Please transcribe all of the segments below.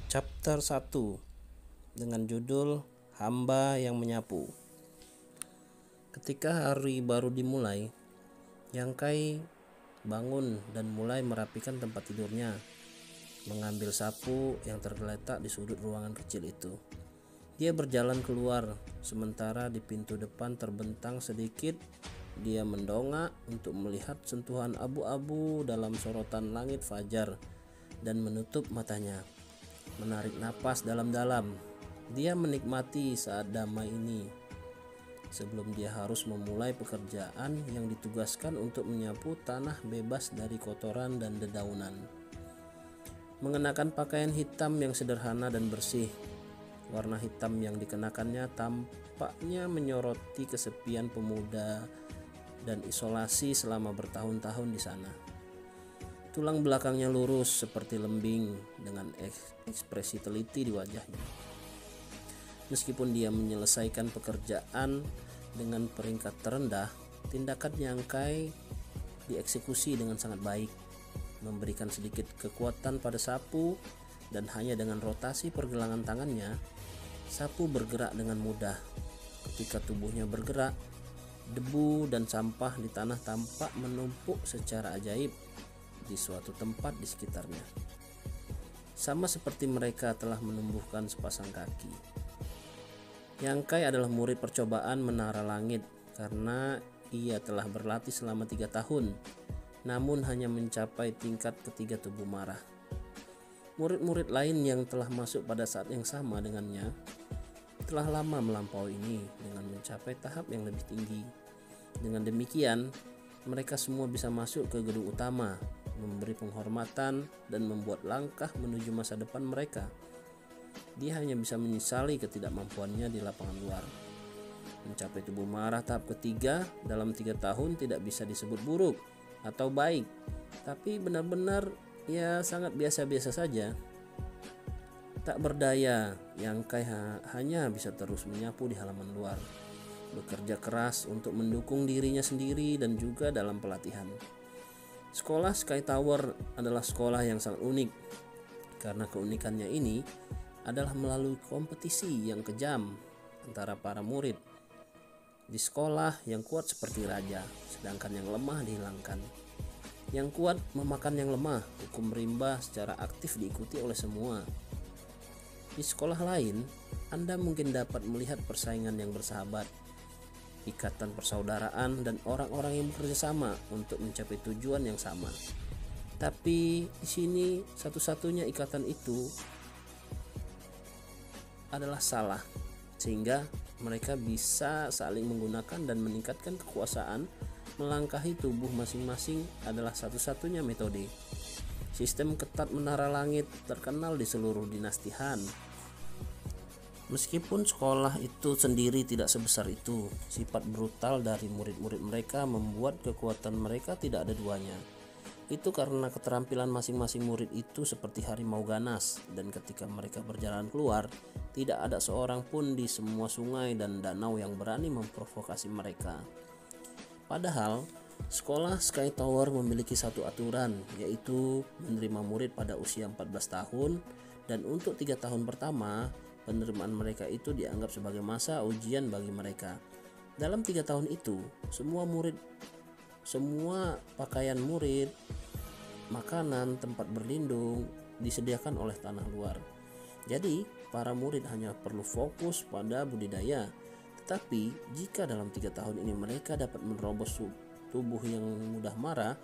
Chapter 1 dengan judul Hamba yang Menyapu. Ketika hari baru dimulai, Yang Kai bangun dan mulai merapikan tempat tidurnya, mengambil sapu yang tergeletak di sudut ruangan kecil itu. Dia berjalan keluar, sementara di pintu depan terbentang sedikit. Dia mendongak untuk melihat sentuhan abu-abu dalam sorotan langit fajar dan menutup matanya. Menarik napas dalam-dalam. Dia menikmati saat damai ini sebelum dia harus memulai pekerjaan yang ditugaskan untuk menyapu tanah bebas dari kotoran dan dedaunan. Mengenakan pakaian hitam yang sederhana dan bersih, warna hitam yang dikenakannya tampaknya menyoroti kesepian pemuda dan isolasi selama bertahun-tahun di sana. Tulang belakangnya lurus seperti lembing dengan ekspresi teliti di wajahnya. Meskipun dia menyelesaikan pekerjaan dengan peringkat terendah, tindakan Yang Kai dieksekusi dengan sangat baik, memberikan sedikit kekuatan pada sapu, dan hanya dengan rotasi pergelangan tangannya, sapu bergerak dengan mudah. Ketika tubuhnya bergerak, debu dan sampah di tanah tampak menumpuk secara ajaib di suatu tempat di sekitarnya, sama seperti mereka telah menumbuhkan sepasang kaki. Yang Kai adalah murid percobaan menara langit karena ia telah berlatih selama 3 tahun, namun hanya mencapai tingkat ketiga tubuh marah. Murid-murid lain yang telah masuk pada saat yang sama dengannya telah lama melampaui ini dengan mencapai tahap yang lebih tinggi. Dengan demikian, mereka semua bisa masuk ke gedung utama, memberi penghormatan, dan membuat langkah menuju masa depan mereka. Dia hanya bisa menyesali ketidakmampuannya di lapangan luar. Mencapai tubuh marah tahap ketiga dalam 3 tahun tidak bisa disebut buruk atau baik, tapi benar-benar ya sangat biasa-biasa saja. Tak berdaya, Yang Kai hanya bisa terus menyapu di halaman luar, bekerja keras untuk mendukung dirinya sendiri dan juga dalam pelatihan. Sekolah Sky Tower adalah sekolah yang sangat unik karena keunikannya ini adalah melalui kompetisi yang kejam antara para murid. Di sekolah, yang kuat seperti raja, sedangkan yang lemah dihilangkan. Yang kuat memakan yang lemah, hukum rimba secara aktif diikuti oleh semua. Di sekolah lain, Anda mungkin dapat melihat persaingan yang bersahabat, ikatan persaudaraan, dan orang-orang yang bekerja sama untuk mencapai tujuan yang sama. Tapi di sini satu-satunya ikatan itu adalah salah, sehingga mereka bisa saling menggunakan dan meningkatkan kekuasaan. Melangkahi tubuh masing-masing adalah satu-satunya metode. Sistem ketat menara langit terkenal di seluruh dinasti Han. Meskipun sekolah itu sendiri tidak sebesar itu, sifat brutal dari murid-murid mereka membuat kekuatan mereka tidak ada duanya. Itu karena keterampilan masing-masing murid itu seperti harimau ganas, dan ketika mereka berjalan keluar, tidak ada seorang pun di semua sungai dan danau yang berani memprovokasi mereka. Padahal, sekolah Sky Tower memiliki satu aturan, yaitu menerima murid pada usia 14 tahun, dan untuk 3 tahun pertama, penerimaan mereka itu dianggap sebagai masa ujian bagi mereka. Dalam 3 tahun itu, semua pakaian murid, makanan, tempat berlindung disediakan oleh tanah luar. Jadi, para murid hanya perlu fokus pada budidaya. Tetapi, jika dalam 3 tahun ini mereka dapat menerobos tubuh yang mudah marah,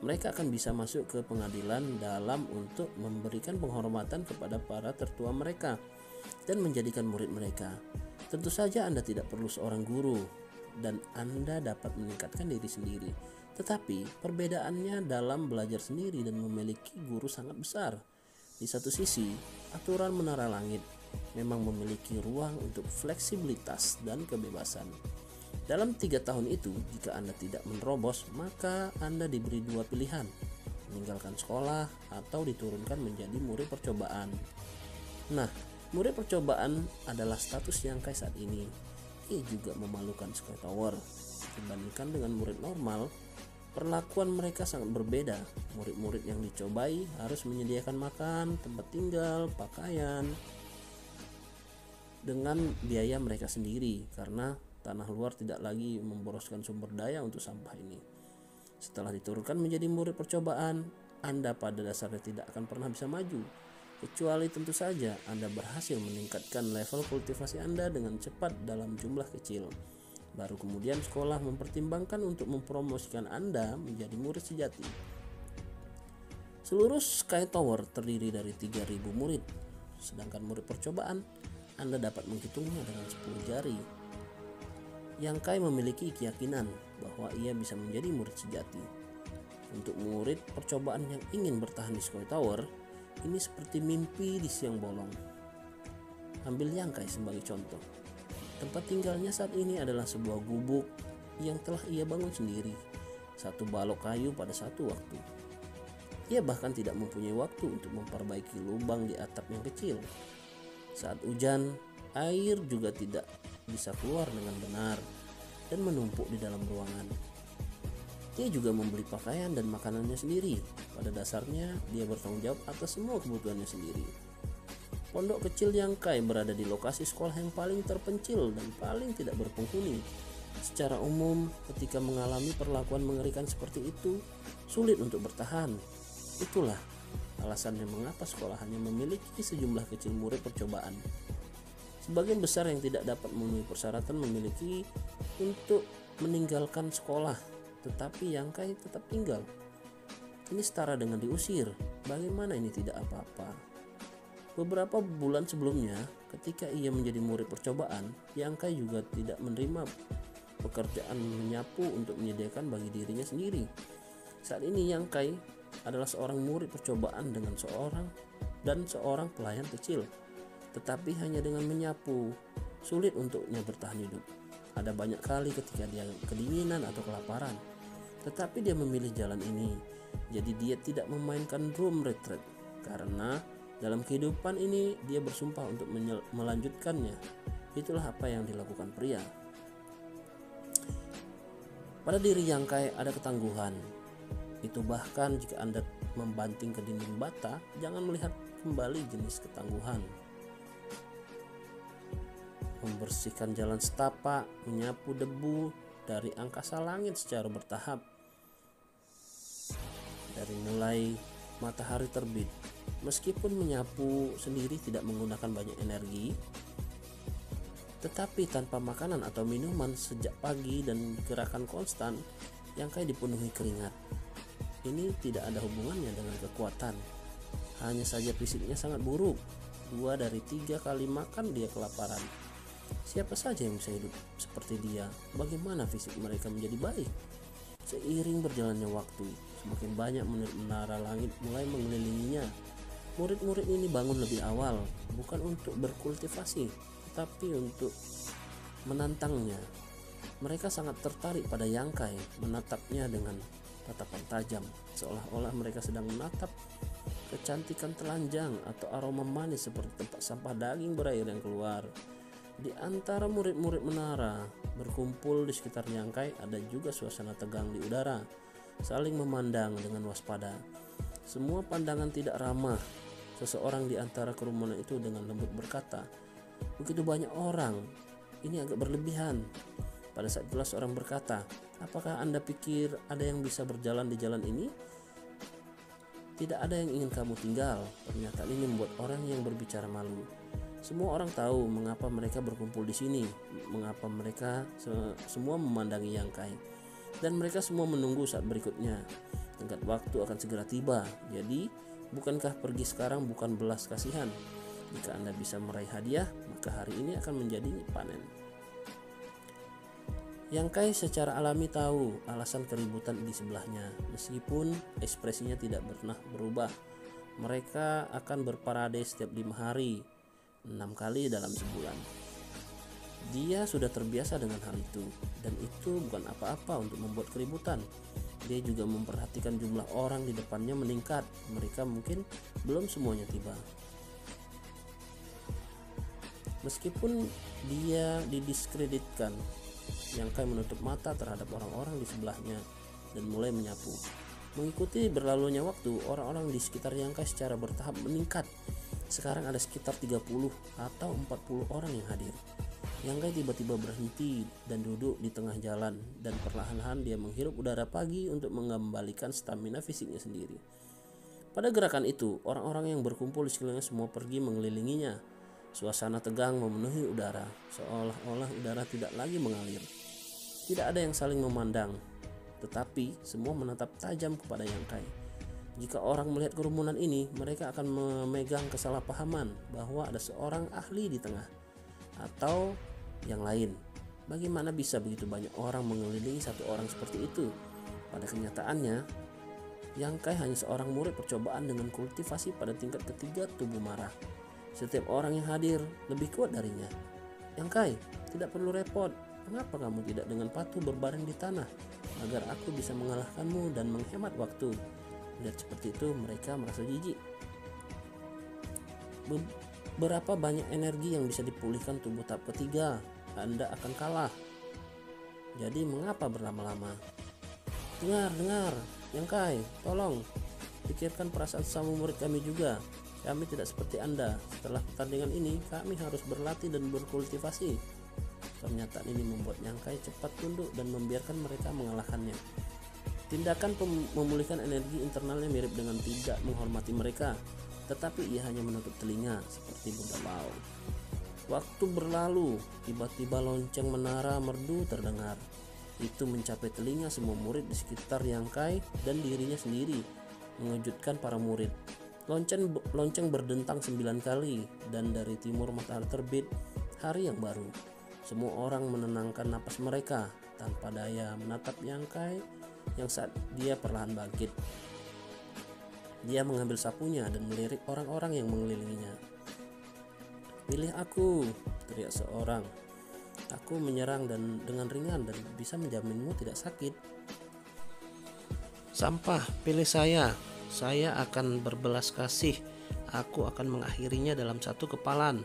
mereka akan bisa masuk ke pengadilan dalam untuk memberikan penghormatan kepada para tertua mereka dan menjadikan murid mereka. Tentu saja Anda tidak perlu seorang guru dan Anda dapat meningkatkan diri sendiri. Tetapi perbedaannya dalam belajar sendiri dan memiliki guru sangat besar. Di satu sisi, aturan menara langit memang memiliki ruang untuk fleksibilitas dan kebebasan. Dalam 3 tahun itu, jika Anda tidak menerobos, maka Anda diberi 2 pilihan: meninggalkan sekolah atau diturunkan menjadi murid percobaan. Nah, murid percobaan adalah status Yang Kai saat ini. Ia juga memalukan Sky Tower. Dibandingkan dengan murid normal, perlakuan mereka sangat berbeda. Murid-murid yang dicobai harus menyediakan makan, tempat tinggal, pakaian dengan biaya mereka sendiri karena tanah luar tidak lagi memboroskan sumber daya untuk sampah ini. Setelah diturunkan menjadi murid percobaan, Anda pada dasarnya tidak akan pernah bisa maju, kecuali tentu saja Anda berhasil meningkatkan level kultivasi Anda dengan cepat dalam jumlah kecil. Baru kemudian sekolah mempertimbangkan untuk mempromosikan Anda menjadi murid sejati. Seluruh Sky Tower terdiri dari 3.000 murid, sedangkan murid percobaan Anda dapat menghitungnya dengan 10 jari. Yang Kai memiliki keyakinan bahwa ia bisa menjadi murid sejati. Untuk murid percobaan yang ingin bertahan di Sky Tower, ini seperti mimpi di siang bolong. Ambil Yang Kai sebagai contoh. Tempat tinggalnya saat ini adalah sebuah gubuk yang telah ia bangun sendiri, satu balok kayu pada satu waktu. Ia bahkan tidak mempunyai waktu untuk memperbaiki lubang di atap yang kecil. Saat hujan, air juga tidak bisa keluar dengan benar dan menumpuk di dalam ruangan. Dia juga membeli pakaian dan makanannya sendiri. Pada dasarnya, dia bertanggung jawab atas semua kebutuhannya sendiri. Pondok kecil Yang Kai berada di lokasi sekolah yang paling terpencil dan paling tidak berpenghuni. Secara umum, ketika mengalami perlakuan mengerikan seperti itu, sulit untuk bertahan. Itulah alasannya mengapa sekolah hanya memiliki sejumlah kecil murid percobaan. Sebagian besar yang tidak dapat memenuhi persyaratan memiliki untuk meninggalkan sekolah, tetapi Yang Kai tetap tinggal. Ini setara dengan diusir. Bagaimana ini tidak apa-apa? Beberapa bulan sebelumnya, ketika ia menjadi murid percobaan, Yang Kai juga tidak menerima pekerjaan menyapu untuk menyediakan bagi dirinya sendiri. Saat ini Yang Kai adalah seorang murid percobaan dengan seorang pelayan kecil, tetapi hanya dengan menyapu sulit untuknya bertahan hidup. Ada banyak kali ketika dia kedinginan atau kelaparan, tetapi dia memilih jalan ini. Jadi dia tidak memainkan room retreat karena dalam kehidupan ini dia bersumpah untuk melanjutkannya. Itulah apa yang dilakukan pria. Pada diri Yang Kai ada ketangguhan. Itu bahkan jika Anda membanting ke dinding bata, jangan melihat kembali jenis ketangguhan. Membersihkan jalan setapak, menyapu debu dari angkasa langit secara bertahap. Dari mulai matahari terbit. Meskipun menyapu sendiri tidak menggunakan banyak energi, tetapi tanpa makanan atau minuman sejak pagi dan gerakan konstan, Yang Kai dipenuhi keringat. Ini tidak ada hubungannya dengan kekuatan. Hanya saja fisiknya sangat buruk. 2 dari 3 kali makan dia kelaparan. Siapa saja yang bisa hidup seperti dia? Bagaimana fisik mereka menjadi baik? Seiring berjalannya waktu, semakin banyak menara langit mulai mengelilinginya. Murid-murid ini bangun lebih awal, bukan untuk berkultivasi, tetapi untuk menantangnya. Mereka sangat tertarik pada Yang Kai, menatapnya dengan tatapan tajam, seolah-olah mereka sedang menatap kecantikan telanjang atau aroma manis seperti tempat sampah daging berair yang keluar. Di antara murid-murid menara berkumpul di sekitar Yang Kai, ada juga suasana tegang di udara, saling memandang dengan waspada. Semua pandangan tidak ramah. Seseorang di antara kerumunan itu dengan lembut berkata, "Begitu banyak orang, ini agak berlebihan." Pada saat itulah seorang berkata, "Apakah Anda pikir ada yang bisa berjalan di jalan ini? Tidak ada yang ingin kamu tinggal." Pernyataan ini membuat orang yang berbicara malu. Semua orang tahu mengapa mereka berkumpul di sini, mengapa mereka semua memandangi Yang Kai, dan mereka semua menunggu saat berikutnya. Tenggat waktu akan segera tiba. Jadi, bukankah pergi sekarang bukan belas kasihan? Jika Anda bisa meraih hadiah, maka hari ini akan menjadi panen. Yang Kai secara alami tahu alasan keributan di sebelahnya, meskipun ekspresinya tidak pernah berubah. Mereka akan berparade setiap 5 hari, 6 kali dalam sebulan. Dia sudah terbiasa dengan hal itu, dan itu bukan apa-apa untuk membuat keributan. Dia juga memperhatikan jumlah orang di depannya meningkat. Mereka mungkin belum semuanya tiba. Meskipun dia didiskreditkan, Yang Kai menutup mata terhadap orang-orang di sebelahnya. dan mulai menyapu. Mengikuti berlalunya waktu, orang-orang di sekitar Yang Kai secara bertahap meningkat. Sekarang ada sekitar 30 atau 40 orang yang hadir. Yang Kai tiba-tiba berhenti dan duduk di tengah jalan, dan perlahan-lahan dia menghirup udara pagi untuk mengembalikan stamina fisiknya sendiri. Pada gerakan itu, orang-orang yang berkumpul di sekelilingnya semua pergi mengelilinginya. Suasana tegang memenuhi udara, seolah-olah udara tidak lagi mengalir. Tidak ada yang saling memandang, tetapi semua menatap tajam kepada Yang Kai. Jika orang melihat kerumunan ini, mereka akan memegang kesalahpahaman bahwa ada seorang ahli di tengah atau yang lain. Bagaimana bisa begitu banyak orang mengelilingi satu orang seperti itu? Pada kenyataannya, Yang Kai hanya seorang murid percobaan dengan kultivasi pada tingkat ketiga tubuh marah. Setiap orang yang hadir lebih kuat darinya. Yang Kai, tidak perlu repot. Mengapa kamu tidak dengan patuh berbaring di tanah agar aku bisa mengalahkanmu dan menghemat waktu? Lihat seperti itu, mereka merasa jijik. Berapa banyak energi yang bisa dipulihkan tubuh tahap ketiga? Anda akan kalah. Jadi mengapa berlama-lama? Dengar, Yang Kai, tolong pikirkan perasaan sama murid kami juga. Kami tidak seperti Anda. Setelah pertandingan ini, kami harus berlatih dan berkultivasi. Pernyataan ini membuat Yang Kai cepat tunduk dan membiarkan mereka mengalahkannya. Tindakan memulihkan energi internalnya mirip dengan tidak menghormati mereka, tetapi ia hanya menutup telinga seperti Buddha Lao. Waktu berlalu, tiba-tiba lonceng menara merdu terdengar. Itu mencapai telinga semua murid di sekitar Yang Kai dan dirinya sendiri, mengejutkan para murid. Lonceng berdentang 9 kali, dan dari timur matahari terbit hari yang baru. Semua orang menenangkan napas mereka tanpa daya menatap Yang Kai yang saat dia perlahan bangkit. Dia mengambil sapunya dan melirik orang-orang yang mengelilinginya. Pilih aku, teriak seorang. Aku menyerang dan dengan ringan dan bisa menjaminmu tidak sakit. Sampah, pilih saya. Saya akan berbelas kasih. Aku akan mengakhirinya dalam satu kepalan.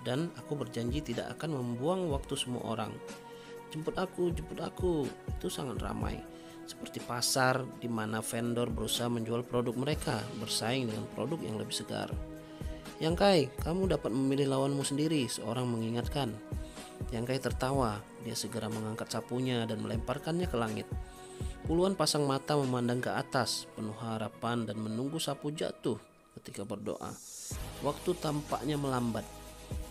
Dan aku berjanji tidak akan membuang waktu semua orang. Jemput aku. Itu sangat ramai. Seperti pasar di mana vendor berusaha menjual produk mereka bersaing dengan produk yang lebih segar. Yang Kai, kamu dapat memilih lawanmu sendiri, seorang mengingatkan. Yang Kai tertawa. Dia segera mengangkat sapunya dan melemparkannya ke langit. Puluhan pasang mata memandang ke atas, penuh harapan dan menunggu sapu jatuh ketika berdoa. Waktu tampaknya melambat.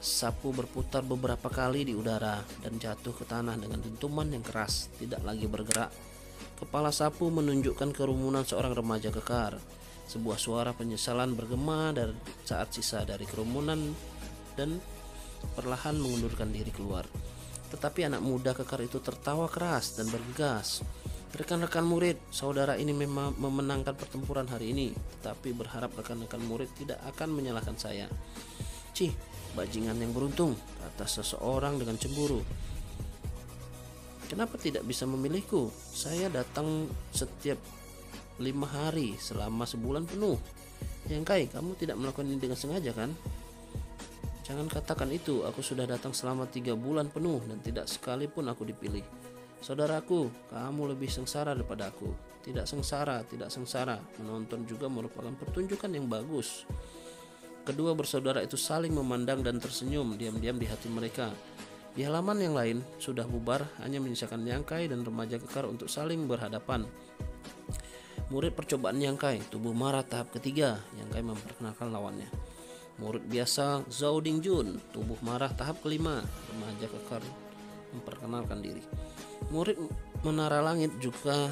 Sapu berputar beberapa kali di udara dan jatuh ke tanah dengan dentuman yang keras, tidak lagi bergerak. Kepala sapu menunjukkan kerumunan seorang remaja kekar. Sebuah suara penyesalan bergema dari saat sisa dari kerumunan dan perlahan mengundurkan diri keluar. Tetapi anak muda kekar itu tertawa keras dan bergegas. Rekan-rekan murid, saudara ini memang memenangkan pertempuran hari ini, tetapi berharap rekan-rekan murid tidak akan menyalahkan saya. Cih, bajingan yang beruntung, kata seseorang dengan cemburu. Kenapa tidak bisa memilihku? Saya datang setiap 5 hari selama sebulan penuh. Yang Kai, kamu tidak melakukan ini dengan sengaja kan? Jangan katakan itu, aku sudah datang selama 3 bulan penuh dan tidak sekalipun aku dipilih. Saudaraku, kamu lebih sengsara daripada aku. Tidak sengsara. Menonton juga merupakan pertunjukan yang bagus. Kedua bersaudara itu saling memandang dan tersenyum diam-diam di hati mereka. Di halaman yang lain sudah bubar, hanya menyisakan Yang Kai dan remaja kekar untuk saling berhadapan. Murid percobaan Yang Kai, tubuh marah tahap ketiga. Yang Kai memperkenalkan lawannya. Murid biasa Zhao Dingjun, tubuh marah tahap kelima. Remaja kekar memperkenalkan diri. Murid menara langit juga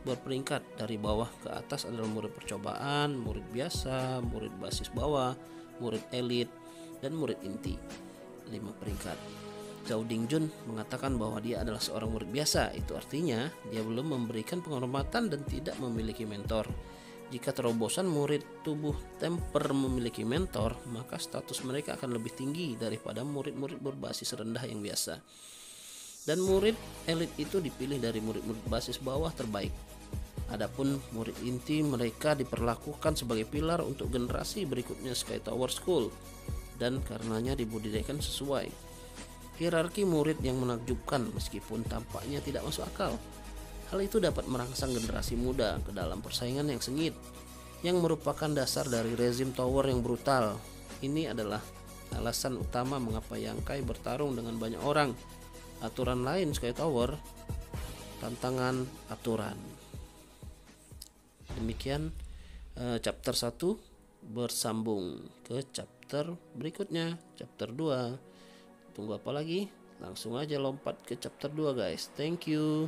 berperingkat dari bawah ke atas adalah murid percobaan, murid biasa, murid basis bawah, murid elit, dan murid inti. 5 peringkat. Zhao Dingjun mengatakan bahwa dia adalah seorang murid biasa. Itu artinya dia belum memberikan penghormatan dan tidak memiliki mentor. Jika terobosan murid tubuh temper memiliki mentor, maka status mereka akan lebih tinggi daripada murid-murid berbasis rendah yang biasa. Dan murid elit itu dipilih dari murid-murid basis bawah terbaik. Adapun murid inti, mereka diperlakukan sebagai pilar untuk generasi berikutnya Sky Tower School dan karenanya dibudidayakan sesuai hierarki murid yang menakjubkan meskipun tampaknya tidak masuk akal. Hal itu dapat merangsang generasi muda ke dalam persaingan yang sengit, yang merupakan dasar dari rezim tower yang brutal. Ini adalah alasan utama mengapa Yangkai bertarung dengan banyak orang. Aturan lain Sky Tower, tantangan aturan. Demikian chapter 1, bersambung ke chapter berikutnya, chapter 2. Tunggu apa lagi? Langsung aja lompat ke chapter 2 guys. Thank you.